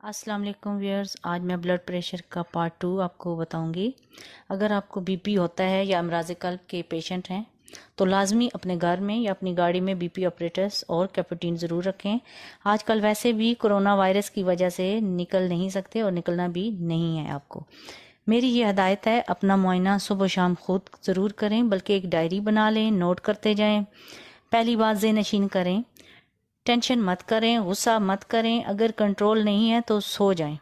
अस्सलाम वालेकुम व्यूअर्स। आज मैं ब्लड प्रेशर का पार्ट 2 आपको बताऊंगी। अगर आपको बीपी होता है या अमराज कल्ब के पेशेंट हैं तो लाजमी अपने घर में या अपनी गाड़ी में बीपी ऑपरेटर्स और कैफीन ज़रूर रखें। आजकल वैसे भी कोरोना वायरस की वजह से निकल नहीं सकते और निकलना भी नहीं है आपको। मेरी ये हदायत है, अपना मुआयना सुबह शाम खुद ज़रूर करें, बल्कि एक डायरी बना लें, नोट करते जाएं। पहली बात ज़हन करें, टेंशन मत करें, गुस्सा मत करें। अगर कंट्रोल नहीं है तो सो जाएं।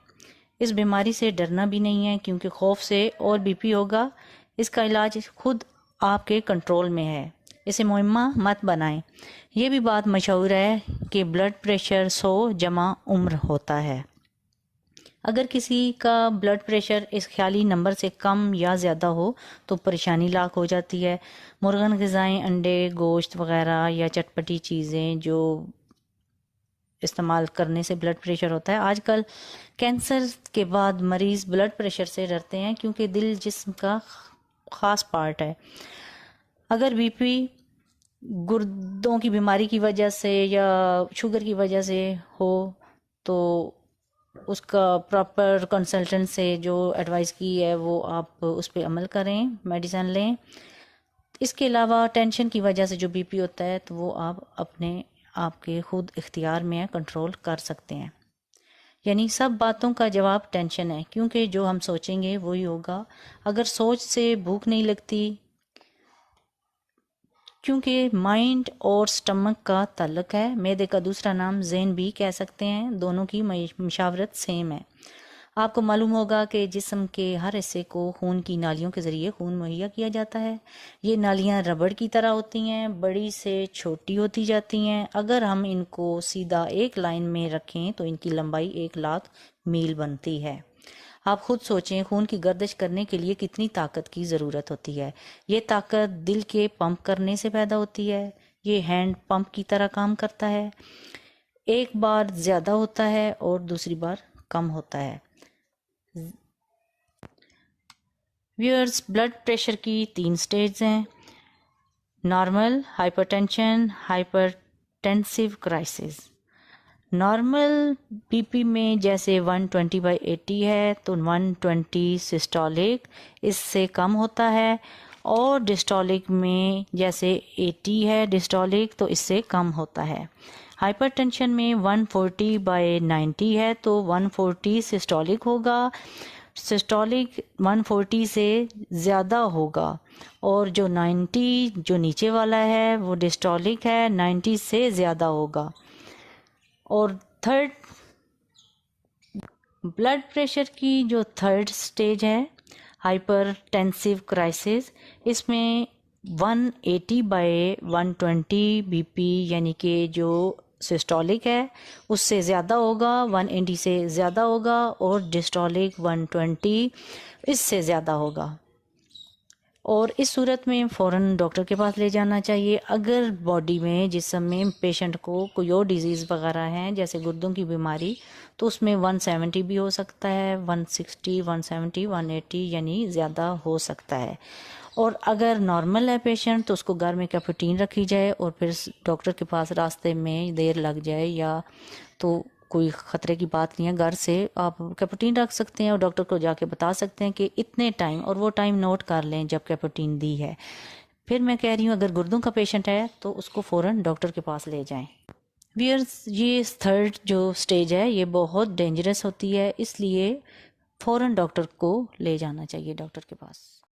इस बीमारी से डरना भी नहीं है, क्योंकि खौफ से और बीपी होगा। इसका इलाज खुद आपके कंट्रोल में है। इसे मुहिम्मा मत बनाएं। ये भी बात मशहूर है कि ब्लड प्रेशर 100 जमा उम्र होता है। अगर किसी का ब्लड प्रेशर इस ख्याली नंबर से कम या ज़्यादा हो तो परेशानी लाक हो जाती है। मुर्गन ग़िज़ाएँ, अंडे, गोश्त वगैरह या चटपटी चीज़ें जो इस्तेमाल करने से ब्लड प्रेशर होता है। आजकल कैंसर के बाद मरीज़ ब्लड प्रेशर से डरते हैं, क्योंकि दिल जिस्म का ख़ास पार्ट है। अगर बीपी गुर्दों की बीमारी की वजह से या शुगर की वजह से हो तो उसका प्रॉपर कंसल्टेंट से जो एडवाइस की है वो आप उस पर अमल करें, मेडिसिन लें। इसके अलावा टेंशन की वजह से जो बीपी होता है तो वो आप अपने आपके खुद इख्तियार में कंट्रोल कर सकते हैं। यानी सब बातों का जवाब टेंशन है, क्योंकि जो हम सोचेंगे वही होगा। अगर सोच से भूख नहीं लगती, क्योंकि माइंड और स्टमक का ताल्लुक है। मैदे का दूसरा नाम ज़हन भी कह सकते हैं। दोनों की मशावरत सेम है। आपको मालूम होगा कि जिस्म के हर हिस्से को खून की नालियों के ज़रिए खून मुहैया किया जाता है। ये नालियाँ रबड़ की तरह होती हैं, बड़ी से छोटी होती जाती हैं। अगर हम इनको सीधा एक लाइन में रखें तो इनकी लंबाई 1,00,000 मील बनती है। आप खुद सोचें, खून की गर्दिश करने के लिए कितनी ताकत की ज़रूरत होती है। ये ताकत दिल के पंप करने से पैदा होती है। ये हैंड पंप की तरह काम करता है। एक बार ज़्यादा होता है और दूसरी बार कम होता है। व्यूअर्स, ब्लड प्रेशर की 3 स्टेज हैं: normal, hypertension, hypertensive crisis. Normal BP में जैसे 120/80 है तो 120 सिस्टोलिक, इससे कम होता है। और डिस्टोलिक में जैसे 80 है डिस्टोलिक तो इससे कम होता है। हाइपरटेंशन में 140/90 है तो 140 सिस्टोलिक होगा। सिस्टोलिक 140 से ज़्यादा होगा। और जो 90 जो नीचे वाला है वो डिस्टोलिक है, 90 से ज़्यादा होगा। और थर्ड ब्लड प्रेशर की जो थर्ड स्टेज है, हाइपरटेंसिव क्राइसिस, इसमें 180/120 बीपी यानी कि जो सिस्टोलिक है उससे ज़्यादा होगा, 180 से ज़्यादा होगा। और डिस्टोलिक 120 इससे ज़्यादा होगा। और इस सूरत में फ़ौरन डॉक्टर के पास ले जाना चाहिए। अगर बॉडी में जिस्म में पेशेंट को कोई और डिज़ीज़ वगैरह हैं जैसे गुर्दों की बीमारी, तो उसमें 170 भी हो सकता है, 160, 170, 180 यानी ज़्यादा हो सकता है। और अगर नॉर्मल है पेशेंट तो उसको घर में कैफीन रखी जाए, और फिर डॉक्टर के पास रास्ते में देर लग जाए या तो कोई ख़तरे की बात नहीं है। घर से आप कैफीन रख सकते हैं और डॉक्टर को जाके बता सकते हैं कि इतने टाइम, और वो टाइम नोट कर लें जब कैफीन दी है। फिर मैं कह रही हूँ, अगर गुर्दों का पेशेंट है तो उसको फ़ौरन डॉक्टर के पास ले जाएं। व्यूअर्स, ये थर्ड जो स्टेज है ये बहुत डेंजरस होती है, इसलिए फ़ौरन डॉक्टर को ले जाना चाहिए, डॉक्टर के पास।